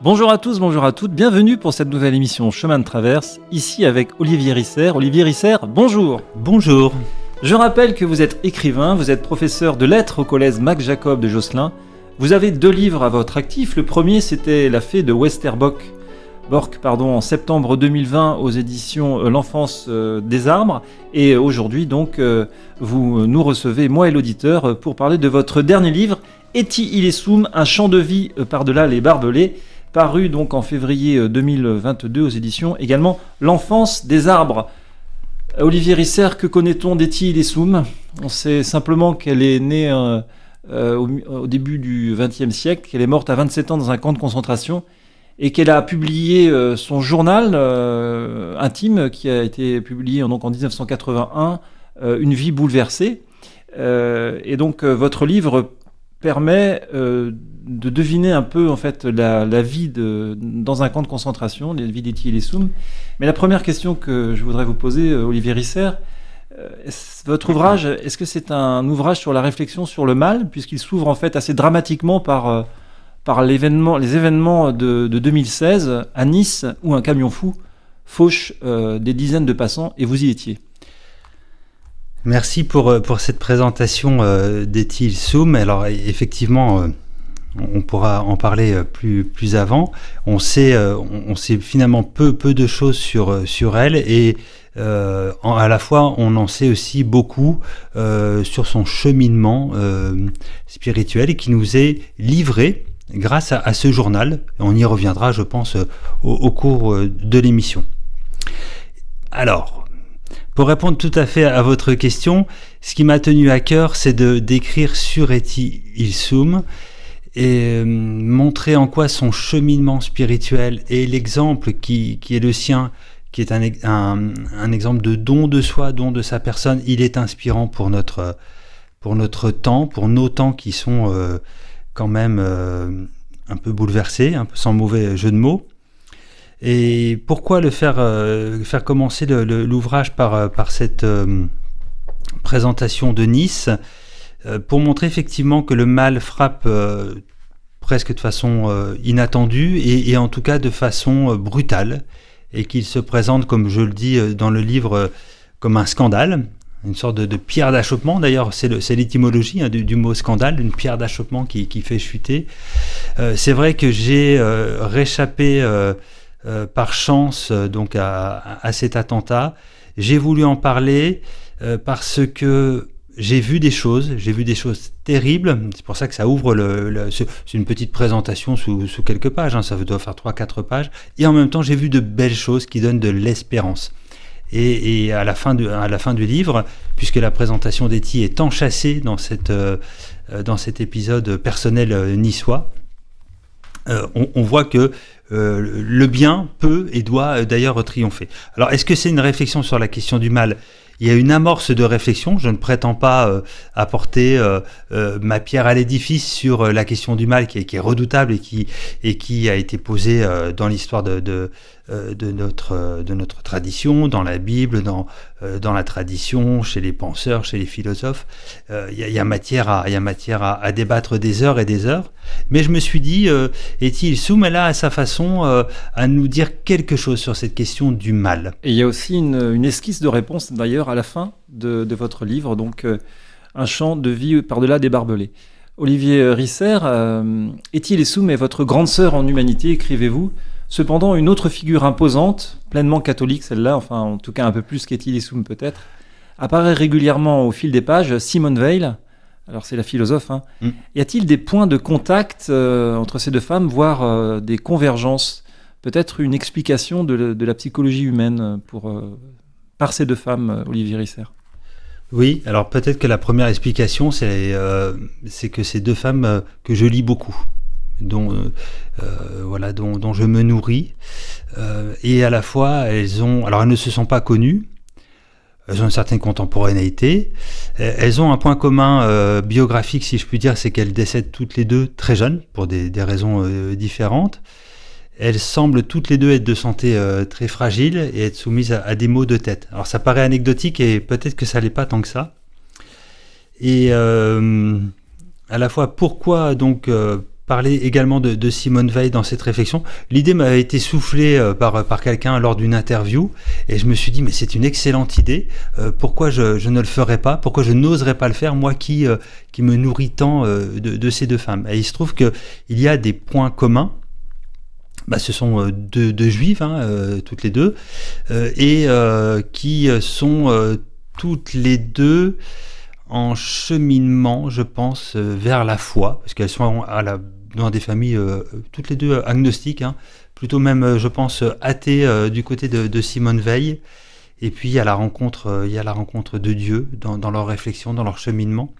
Bonjour à tous, bonjour à toutes, bienvenue pour cette nouvelle émission Chemin de Traverse, ici avec Olivier Risser. Olivier Risser, bonjour. Bonjour. Je rappelle que vous êtes écrivain, vous êtes professeur de lettres au collège Max Jacob de Josselin. Vous avez 2 livres à votre actif. Le premier, c'était La Fée de Westerbork en septembre 2020 aux éditions L'Enfance des Arbres. Et aujourd'hui, donc, vous nous recevez, moi et l'auditeur, pour parler de votre dernier livre, Eti Illesum, un chant de vie par-delà les barbelés, paru donc en février 2022 aux éditions également L'Enfance des Arbres. Olivier Risser, que connaît-on d'Eti Illesum ? On sait simplement qu'elle est née au début du XXe siècle, qu'elle est morte à 27 ans dans un camp de concentration et qu'elle a publié son journal intime qui a été publié donc en 1981, Une vie bouleversée. Et donc votre livre permet de deviner un peu en fait la vie dans un camp de concentration, la vie d'Eti Illesum. Mais la première question que je voudrais vous poser, Olivier Risser, votre ouvrage, est-ce que c'est un ouvrage sur la réflexion sur le mal, puisqu'il s'ouvre en fait assez dramatiquement par les événements de 2016 à Nice, où un camion fou fauche des dizaines de passants, et vous y étiez. Merci pour cette présentation d'Eti Illesum. Alors effectivement, on pourra en parler plus avant. On sait finalement peu de choses sur elle, et à la fois on en sait aussi beaucoup sur son cheminement spirituel, qui nous est livré grâce à ce journal. On y reviendra, je pense, au cours de l'émission. Alors, pour répondre tout à fait à votre question, ce qui m'a tenu à cœur, c'est d'écrire sur Eti Illesum et montrer en quoi son cheminement spirituel et l'exemple qui est le sien, qui est un exemple de don de soi, don de sa personne, il est inspirant pour notre temps, pour nos temps qui sont quand même un peu bouleversés, un peu sans mauvais jeu de mots. Et pourquoi faire commencer l'ouvrage par cette présentation de Nice, pour montrer effectivement que le mal frappe presque de façon inattendue et en tout cas de façon brutale, et qu'il se présente, comme je le dis dans le livre, comme un scandale, une sorte de pierre d'achoppement. D'ailleurs, c'est l'étymologie du mot scandale, une pierre d'achoppement qui fait chuter. C'est vrai que j'ai réchappé par chance donc à cet attentat. J'ai voulu en parler parce que j'ai vu des choses terribles. C'est pour ça que ça ouvre c'est une petite présentation sous quelques pages, hein, ça doit faire 3-4 pages. Et en même temps, j'ai vu de belles choses qui donnent de l'espérance. Et à la fin du livre, puisque la présentation d'Eti est enchâssée dans cet épisode personnel niçois, on voit que le bien peut et doit d'ailleurs triompher. Alors, est-ce que c'est une réflexion sur la question du mal ? Il y a une amorce de réflexion. Je ne prétends pas apporter ma pierre à l'édifice sur la question du mal qui est redoutable et qui a été posée dans l'histoire de notre tradition, dans la Bible, dans la tradition, chez les penseurs, chez les philosophes. Il y a matière à débattre des heures et des heures. Mais je me suis dit, Eti Illesum, elle a à sa façon à nous dire quelque chose sur cette question du mal. Et il y a aussi une esquisse de réponse d'ailleurs à la fin de votre livre, donc un chant de vie par-delà des barbelés. Olivier Risser, Eti Illesum est votre grande sœur en humanité, écrivez-vous. Cependant, une autre figure imposante, pleinement catholique celle-là, enfin en tout cas un peu plus qu'Eti Illesum peut-être, apparaît régulièrement au fil des pages, Simone Weil. Alors c'est la philosophe. Hein. Y a-t-il des points de contact entre ces deux femmes, voire des convergences ? Peut-être une explication de la psychologie humaine par ces deux femmes, Olivier Risser ? Oui, alors peut-être que la première explication, c'est que ces deux femmes que je lis beaucoup, dont je me nourris, et à la fois elles ne se sont pas connues. elles ont une certaine contemporanéité. Elles ont un point commun biographique, si je puis dire, c'est qu'elles décèdent toutes les deux très jeunes, pour des raisons différentes. Elles semblent toutes les deux être de santé très fragile et être soumises à des maux de tête. Alors ça paraît anecdotique et peut-être que ça l'est pas tant que ça. Et à la fois, pourquoi donc parler également de Simone Veil dans cette réflexion? L'idée m'avait été soufflée par quelqu'un lors d'une interview et je me suis dit mais c'est une excellente idée, pourquoi je ne le ferais pas, pourquoi je n'oserais pas le faire, moi qui me nourris tant de ces deux femmes. Et il se trouve qu'il y a des points communs. Ce sont deux juives, toutes les deux, et qui sont toutes les deux en cheminement, je pense, vers la foi, parce qu'elles sont dans des familles toutes les deux agnostiques, plutôt même, je pense, athées du côté de Simone Veil. Et puis il y a la rencontre de Dieu dans leur réflexion, dans leur cheminement.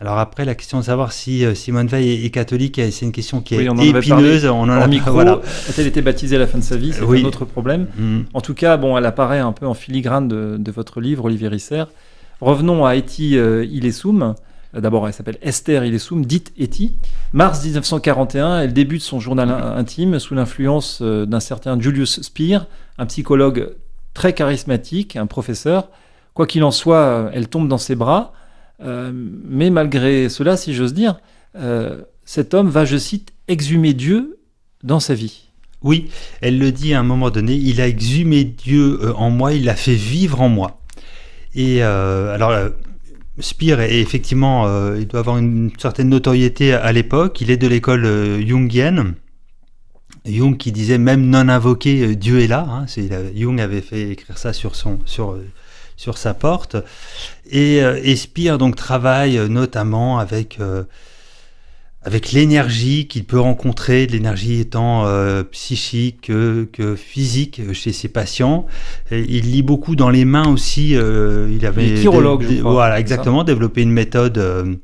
Alors après, la question de savoir si Simone Veil est catholique, c'est une question qui est épineuse. On en a micro. Voilà. A-t-elle été baptisée à la fin de sa vie? C'est un autre problème. En tout cas, elle apparaît un peu en filigrane de votre livre, Olivier Risser. Revenons à Etty Hillesum. D'abord, elle s'appelle Esther Hillesum, dite Etty. Mars 1941, elle débute son journal intime sous l'influence d'un certain Julius Speer, un psychologue très charismatique, un professeur. Quoi qu'il en soit, elle tombe dans ses bras. Mais malgré cela, si j'ose dire, cet homme va, je cite, exhumer Dieu dans sa vie. Oui, elle le dit à un moment donné, il a exhumé Dieu en moi, il l'a fait vivre en moi. Et Speer est effectivement, il doit avoir une certaine notoriété à l'époque, il est de l'école jungienne. Jung qui disait même non invoqué, Dieu est là. Jung avait fait écrire ça sur sa porte. Et Speer donc travaille notamment avec l'énergie qu'il peut rencontrer, l'énergie étant psychique que physique chez ses patients. Et il lit beaucoup dans les mains aussi. Il avait chirologue, je crois. Voilà, exactement, développé une méthode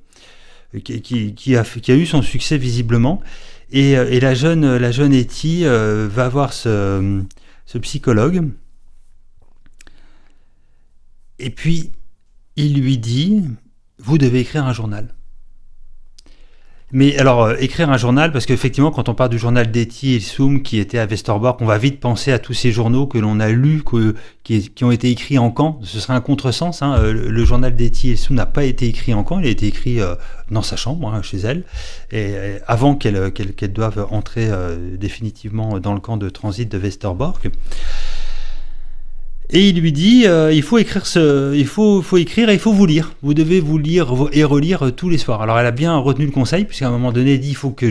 qui a eu son succès visiblement. Et la jeune Etty va voir ce psychologue. Et puis, il lui dit, vous devez écrire un journal. Mais alors, écrire un journal, parce qu'effectivement, quand on parle du journal d'Etty Hillesum qui était à Westerbork, on va vite penser à tous ces journaux que l'on a lus, qui ont été écrits en Caen. Ce serait un contresens. Le journal d'Etty Hillesum n'a pas été écrit en Caen, il a été écrit dans sa chambre, chez elle, et avant qu'elle doive entrer définitivement dans le camp de transit de Westerbork. Et il lui dit, il faut écrire il faut écrire et il faut vous lire. Vous devez vous lire et relire tous les soirs. Alors elle a bien retenu le conseil, puisqu'à un moment donné, elle dit, il faut que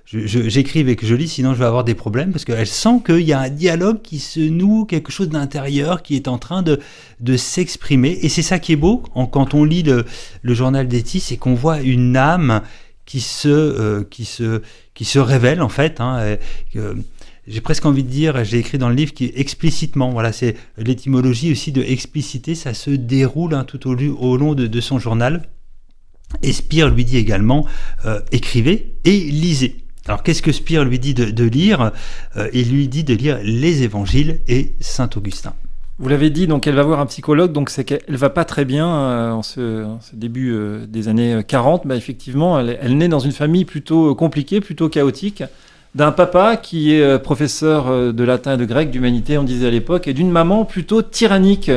j'écrive et que je lise, sinon je vais avoir des problèmes, parce qu'elle sent qu'il y a un dialogue qui se noue, quelque chose d'intérieur qui est en train de s'exprimer. Et c'est ça qui est beau, quand on lit le journal d'Etty, c'est qu'on voit une âme qui se révèle, en fait, j'ai presque envie de dire, j'ai écrit dans le livre, qui explicitement, voilà, c'est l'étymologie aussi de expliciter, ça se déroule tout au long de son journal. Et Speer lui dit également, écrivez et lisez. Alors qu'est-ce que Speer lui dit de lire? Il lui dit de lire les évangiles et Saint-Augustin. Vous l'avez dit, donc elle va voir un psychologue, donc c'est qu'elle va pas très bien en ce début des années 40. Effectivement, elle naît dans une famille plutôt compliquée, plutôt chaotique, d'un papa qui est professeur de latin et de grec, d'humanité, on disait à l'époque, et d'une maman plutôt tyrannique.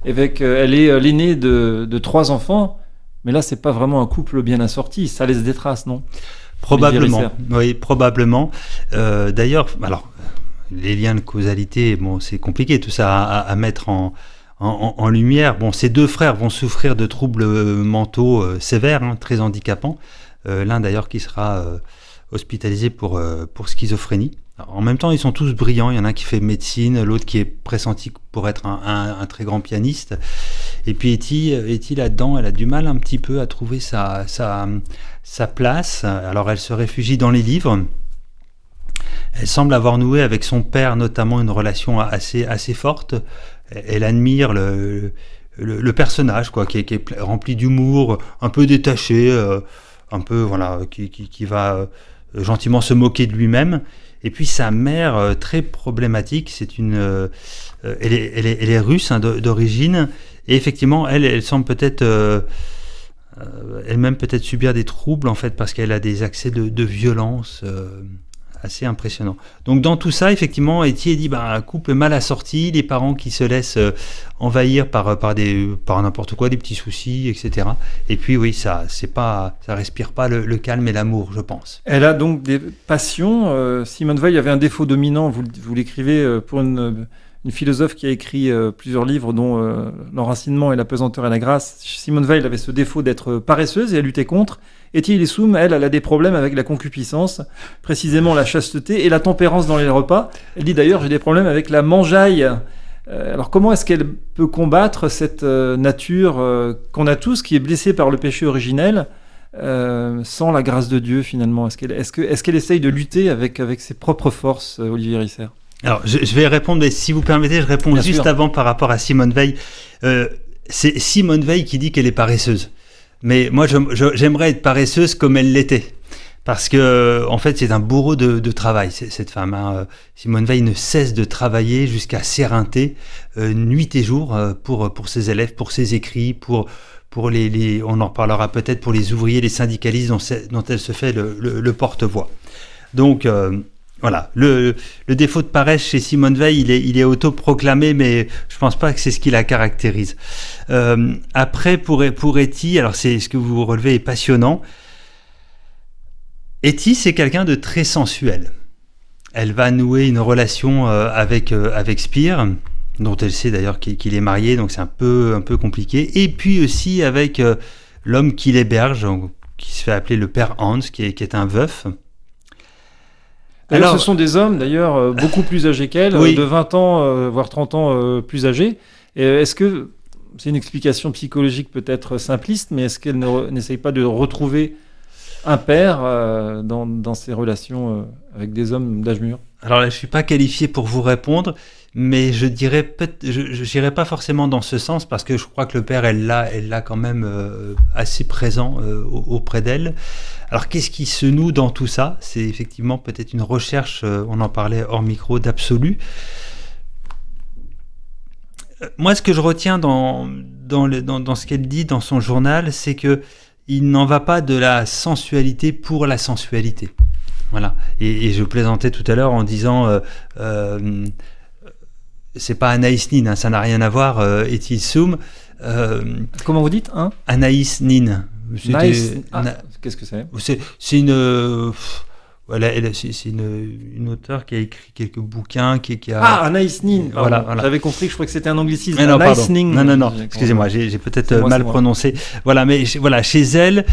Elle est l'aînée de 3 enfants, mais là, c'est pas vraiment un couple bien assorti. Ça laisse des traces, non? Probablement, oui, probablement. D'ailleurs, alors, les liens de causalité, c'est compliqué tout ça à mettre en lumière. Ces 2 frères vont souffrir de troubles mentaux sévères, très handicapants. L'un d'ailleurs qui sera hospitalisé pour schizophrénie. Alors, en même temps, ils sont tous brillants. Il y en a un qui fait médecine, l'autre qui est pressenti pour être un très grand pianiste. Et puis Etty là-dedans, elle a du mal un petit peu à trouver sa place. Alors elle se réfugie dans les livres. Elle semble avoir noué avec son père notamment une relation assez forte. Elle admire le personnage, qui est rempli d'humour, un peu détaché, un peu qui va gentiment se moquer de lui-même. Et puis sa mère, très problématique, elle est russe d'origine, et effectivement, elle semble peut-être elle-même peut-être subir des troubles en fait, parce qu'elle a des accès de violence assez impressionnants. Donc dans tout ça, effectivement, Etty dit un couple mal assorti, les parents qui se laissent envahir par n'importe quoi, des petits soucis, etc. Et puis oui, ça respire pas le calme et l'amour, je pense. Elle a donc des passions. Simone Weil avait un défaut dominant, vous l'écrivez pour une philosophe qui a écrit plusieurs livres, dont L'enracinement et la pesanteur et la grâce. Simone Weil avait ce défaut d'être paresseuse et elle luttait contre. Etty Hillesum, elle a des problèmes avec la concupiscence, précisément la chasteté et la tempérance dans les repas. Elle dit d'ailleurs, j'ai des problèmes avec la mangeaille. Alors comment est-ce qu'elle peut combattre cette nature qu'on a tous, qui est blessée par le péché originel, sans la grâce de Dieu finalement? Est-ce qu'elle essaye de lutter avec ses propres forces, Olivier Risser? Alors, je vais répondre, mais si vous permettez, je réponds juste avant par rapport à Simone Weil. C'est Simone Weil qui dit qu'elle est paresseuse. Mais moi, j'aimerais être paresseuse comme elle l'était. Parce que, en fait, c'est un bourreau de travail, cette femme. Hein. Simone Weil ne cesse de travailler jusqu'à s'éreinter, nuit et jour, pour ses élèves, pour ses écrits, pour on en reparlera peut-être, pour les ouvriers, les syndicalistes dont elle se fait le porte-voix. Donc, voilà, le défaut de paresse chez Simone Weil, il est autoproclamé, mais je pense pas que c'est ce qui la caractérise. Après, pour Etty, alors c'est ce que vous relevez est passionnant. Etty, c'est quelqu'un de très sensuel. Elle va nouer une relation avec Spire, dont elle sait d'ailleurs qu'il est marié, donc c'est un peu compliqué. Et puis aussi avec l'homme qui l'héberge, qui se fait appeler le père Hans, qui est un veuf. D'ailleurs, ce sont des hommes, beaucoup plus âgés qu'elle, oui, de 20 ans, voire 30 ans plus âgés. Et est-ce que, c'est une explication psychologique peut-être simpliste, mais est-ce qu'elle n'essaye pas de retrouver un père dans ses relations avec des hommes d'âge mûr? Alors là, je ne suis pas qualifié pour vous répondre, mais je n'irai pas forcément dans ce sens, parce que je crois que le père, elle l'a quand même assez présent auprès d'elle. Alors, qu'est-ce qui se noue dans tout ça? C'est effectivement peut-être une recherche, on en parlait hors micro, d'absolu. Moi, ce que je retiens dans ce qu'elle dit dans son journal, c'est que il n'en va pas de la sensualité pour la sensualité. Voilà. Et je plaisantais tout à l'heure en disant c'est pas Anaïs Nin, hein, ça n'a rien à voir, Etty Hillesum. Comment vous dites, hein? Anaïs Nin. Qu'est-ce que c'est? C'est une. Voilà, c'est une auteure qui a écrit quelques bouquins, qui a... Ah, Anaïs Nin. Voilà. J'avais compris, je croyais que c'était un anglicisme. Non, Anaïs Nin. Non. Excusez-moi, j'ai peut-être mal prononcé. Voilà, mais voilà, chez elle,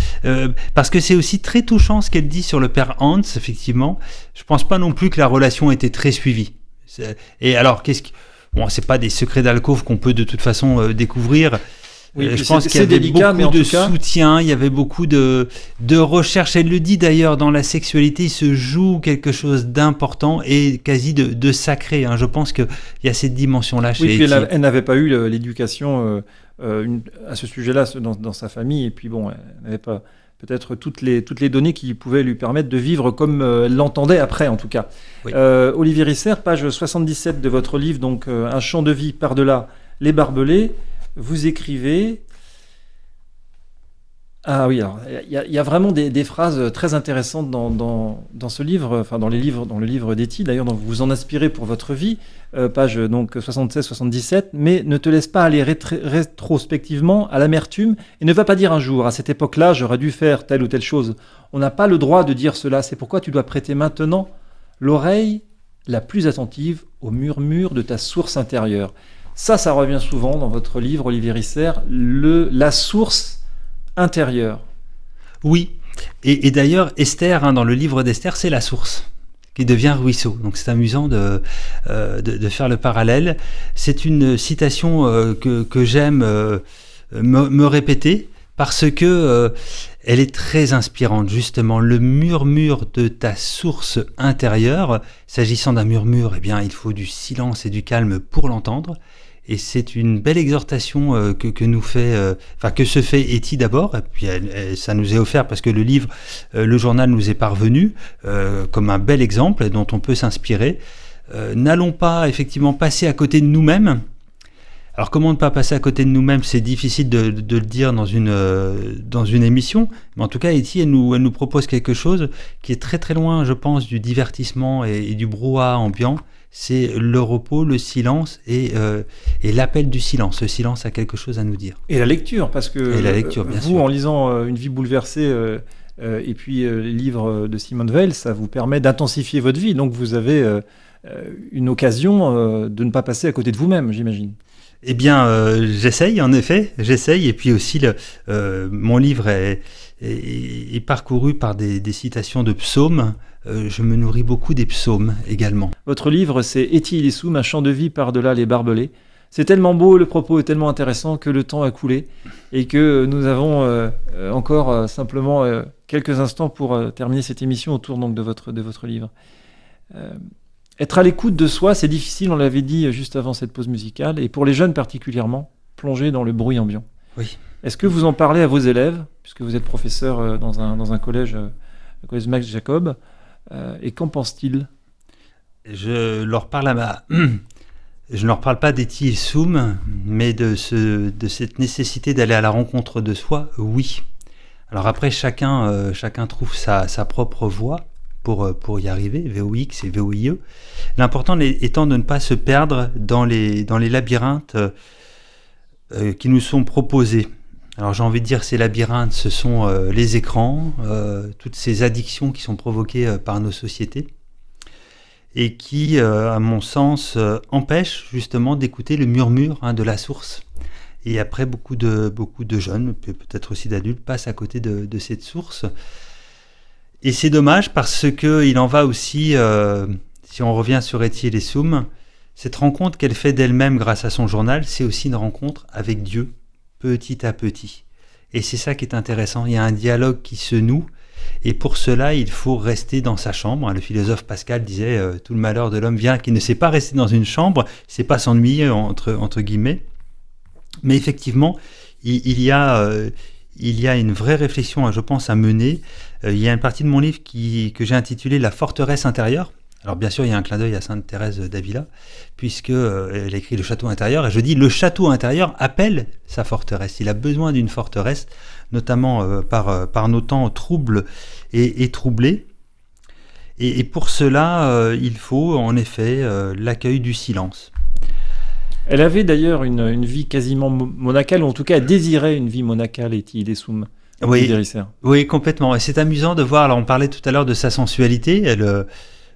parce que c'est aussi très touchant ce qu'elle dit sur le père Hans, effectivement. Je pense pas non plus que la relation était très suivie. Et alors, bon, c'est pas des secrets d'alcôve qu'on peut de toute façon découvrir. Oui, je pense qu'il y avait beaucoup de soutien, il y avait beaucoup de recherche. Elle le dit d'ailleurs, dans la sexualité, il se joue quelque chose d'important et quasi de sacré. Hein. Je pense qu'il y a cette dimension-là chez Etty. Oui, puis elle n'avait pas eu l'éducation à ce sujet-là dans sa famille. Et puis bon, elle n'avait pas peut-être toutes les données qui pouvaient lui permettre de vivre comme elle l'entendait après, en tout cas. Oui. Olivier Risser, page 77 de votre livre, donc Un chant de vie par-delà les barbelés. Vous écrivez... Ah oui, alors il y a vraiment des phrases très intéressantes dans ce livre, enfin dans le livre d'Etty, d'ailleurs, dont vous vous en inspirez pour votre vie, page donc 76-77, mais ne te laisse pas aller rétrospectivement à l'amertume et ne va pas dire un jour, à cette époque-là, j'aurais dû faire telle ou telle chose. On n'a pas le droit de dire cela, c'est pourquoi tu dois prêter maintenant l'oreille la plus attentive au murmure de ta source intérieure. Ça revient souvent dans votre livre, Olivier Risser, la source intérieure. Oui, et d'ailleurs, Esther, hein, dans le livre d'Esther, c'est la source qui devient ruisseau. Donc c'est amusant de faire le parallèle. C'est une citation que j'aime me répéter, parce que elle est très inspirante, justement. Le murmure de ta source intérieure, s'agissant d'un murmure, eh bien, il faut du silence et du calme pour l'entendre. Et c'est une belle exhortation que se fait Etty d'abord, et puis ça nous est offert parce que le journal nous est parvenu comme un bel exemple dont on peut s'inspirer. N'allons pas effectivement passer à côté de nous-mêmes. Alors comment ne pas passer à côté de nous-mêmes, c'est difficile de le dire dans une émission, mais en tout cas Etty, elle nous propose quelque chose qui est très très loin, je pense, du divertissement et du brouhaha ambiant. C'est le repos, le silence et l'appel du silence. Le silence a quelque chose à nous dire. Et la lecture, parce que bien vous, sûr. En lisant Une vie bouleversée et puis les livres de Simone Weil, ça vous permet d'intensifier votre vie. Donc vous avez une occasion de ne pas passer à côté de vous-même, j'imagine. Eh bien, j'essaye, en effet, et puis aussi mon livre est parcouru par des citations de psaumes. Je me nourris beaucoup des psaumes également. Votre livre, c'est Etty Hillesum, un chant de vie par-delà les barbelés. C'est tellement beau, le propos est tellement intéressant que le temps a coulé et que nous avons encore simplement quelques instants pour terminer cette émission autour donc, de votre livre. Être à l'écoute de soi, c'est difficile, on l'avait dit juste avant cette pause musicale, et pour les jeunes particulièrement, plonger dans le bruit ambiant. Oui. Est-ce que vous en parlez à vos élèves, puisque vous êtes professeur dans un collège, le collège Max Jacob, et qu'en pensent-ils ? Je ne leur parle pas d'Etty Hillesum, mais de cette nécessité d'aller à la rencontre de soi, oui. Alors après, chacun trouve sa propre voie pour y arriver, VOX et VOIE. L'important étant de ne pas se perdre dans les labyrinthes qui nous sont proposés. Alors j'ai envie de dire ces labyrinthes, ce sont les écrans, toutes ces addictions qui sont provoquées par nos sociétés et qui, à mon sens, empêchent justement d'écouter le murmure de la source. Et après, beaucoup de jeunes, peut-être aussi d'adultes, passent à côté de cette source. Et c'est dommage parce qu'il en va aussi, si on revient sur Etty Hillesum, cette rencontre qu'elle fait d'elle-même grâce à son journal, c'est aussi une rencontre avec Dieu, petit à petit. Et c'est ça qui est intéressant, il y a un dialogue qui se noue, et pour cela, il faut rester dans sa chambre. Le philosophe Pascal disait « Tout le malheur de l'homme vient qu'il ne sait pas rester dans une chambre, il ne sait pas s'ennuyer, entre guillemets. » Mais effectivement, il y a une vraie réflexion, je pense, à mener. Il y a une partie de mon livre que j'ai intitulée « La forteresse intérieure ». Alors bien sûr, il y a un clin d'œil à Sainte Thérèse d'Avila, puisqu'elle écrit le château intérieur, et je dis le château intérieur appelle sa forteresse. Il a besoin d'une forteresse, notamment par nos temps troubles et troublés. Et pour cela, il faut en effet l'accueil du silence. Elle avait d'ailleurs une vie quasiment monacale, ou en tout cas elle désirait une vie monacale, Etty Hillesum. Oui, complètement. Et c'est amusant de voir, alors on parlait tout à l'heure de sa sensualité,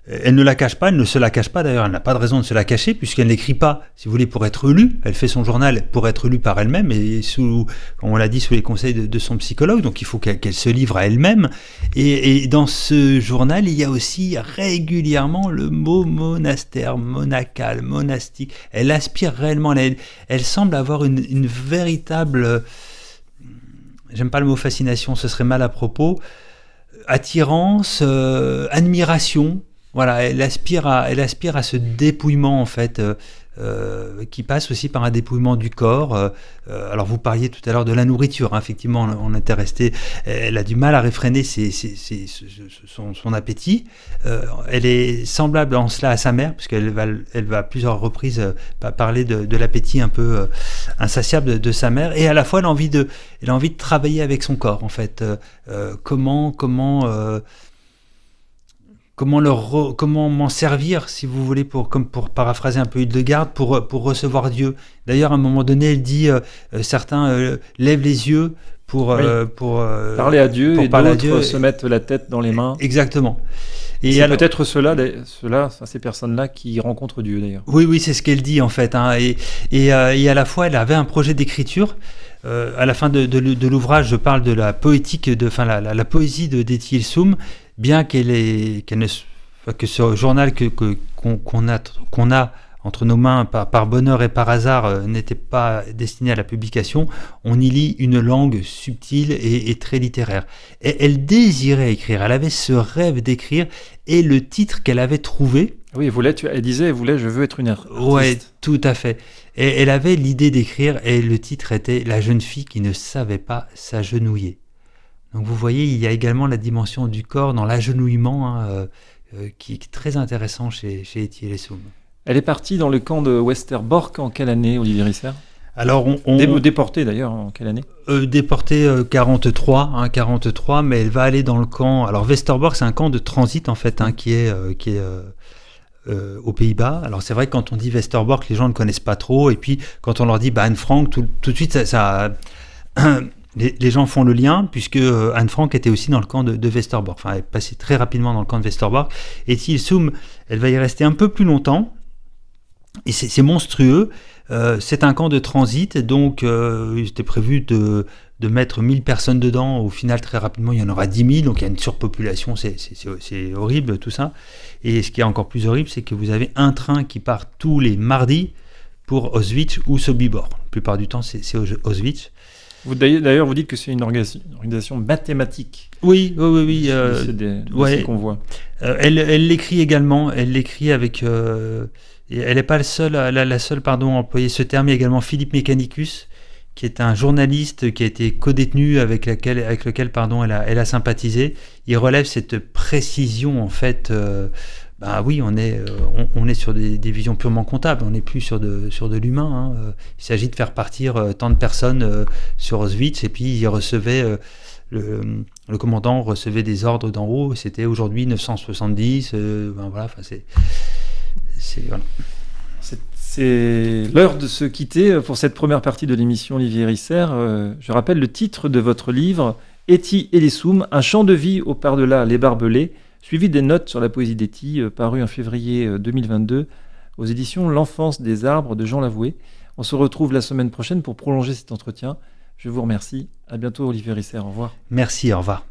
elle ne la cache pas, elle ne se la cache pas d'ailleurs, elle n'a pas de raison de se la cacher puisqu'elle n'écrit pas, si vous voulez, pour être lue, elle fait son journal pour être lue par elle-même et comme on l'a dit, sous les conseils de son psychologue, donc il faut qu'elle se livre à elle-même et dans ce journal, il y a aussi régulièrement le mot monastère, monacal, monastique, elle aspire réellement, elle semble avoir une véritable, j'aime pas le mot fascination, ce serait mal à propos, attirance, admiration. Voilà, elle aspire à ce dépouillement en fait, qui passe aussi par un dépouillement du corps. Alors vous parliez tout à l'heure de la nourriture, hein, effectivement, on était resté. Elle a du mal à réfréner son appétit. Elle est semblable en cela à sa mère, puisqu'elle va à plusieurs reprises parler de l'appétit un peu insatiable de sa mère. Et à la fois, elle a envie de travailler avec son corps, en fait. Comment m'en servir, si vous voulez, pour paraphraser un peu Hildegard, pour recevoir Dieu. D'ailleurs, à un moment donné, elle dit certains lèvent les yeux pour parler à Dieu, et d'autres se mettent la tête dans les mains. Exactement. Et c'est peut-être ces personnes-là qui rencontrent Dieu, d'ailleurs. Oui, c'est ce qu'elle dit, en fait. Hein. Et à la fois, elle avait un projet d'écriture. À la fin de l'ouvrage, je parle de la poétique, la poésie d'Etty Hillesum, bien que ce journal qu'on a entre nos mains par bonheur et par hasard n'était pas destiné à la publication, on y lit une langue subtile et très littéraire. Et elle désirait écrire, elle avait ce rêve d'écrire, et le titre qu'elle avait trouvé... Oui, elle disait, je veux être une artiste. Ouais, tout à fait. Et elle avait l'idée d'écrire, et le titre était « La jeune fille qui ne savait pas s'agenouiller ». Donc vous voyez, il y a également la dimension du corps dans l'agenouillement, qui est très intéressant chez Etty Hillesum. Elle est partie dans le camp de Westerbork en quelle année, Olivier Risser? Alors déportée d'ailleurs, en quelle année? Déportée 43, 43, mais elle va aller dans le camp... Alors Westerbork, c'est un camp de transit en fait, qui est aux Pays-Bas. Alors c'est vrai que quand on dit Westerbork, les gens ne connaissent pas trop, et puis quand on leur dit Anne Frank, tout de suite les gens font le lien, puisque Anne Frank était aussi dans le camp de Westerbork. Enfin, elle est passée très rapidement dans le camp de Westerbork. Et Etty Hillesum, elle va y rester un peu plus longtemps. Et c'est monstrueux. C'est un camp de transit, donc il était prévu de mettre 1000 personnes dedans. Au final, très rapidement, il y en aura 10 000. Donc il y a une surpopulation. C'est horrible, tout ça. Et ce qui est encore plus horrible, c'est que vous avez un train qui part tous les mardis pour Auschwitz ou Sobibor. La plupart du temps, c'est Auschwitz. D'ailleurs, vous dites que c'est une organisation mathématique. Oui. C'est qu'on voit. Elle l'écrit également. Elle l'écrit avec... elle n'est pas la seule à employer ce terme. Il y a également Philippe Mechanicus, qui est un journaliste qui a été codétenu avec lequel elle a sympathisé. Il relève cette précision, en fait... oui, on est sur des visions purement comptables, on n'est plus sur de l'humain. Il s'agit de faire partir tant de personnes sur Auschwitz, et puis il recevait, le commandant recevait des ordres d'en haut, c'était aujourd'hui 970, voilà. C'est l'heure de se quitter pour cette première partie de l'émission, Olivier Risser. Je rappelle le titre de votre livre, Etty Hillesum, un chant de vie au par-delà les barbelés, suivi des notes sur la poésie d'Etty, paru en février 2022 aux éditions L'Enfance des arbres de Jean Lavoué. On se retrouve la semaine prochaine pour prolonger cet entretien. Je vous remercie. À bientôt, Olivier Risser. Au revoir. Merci, au revoir.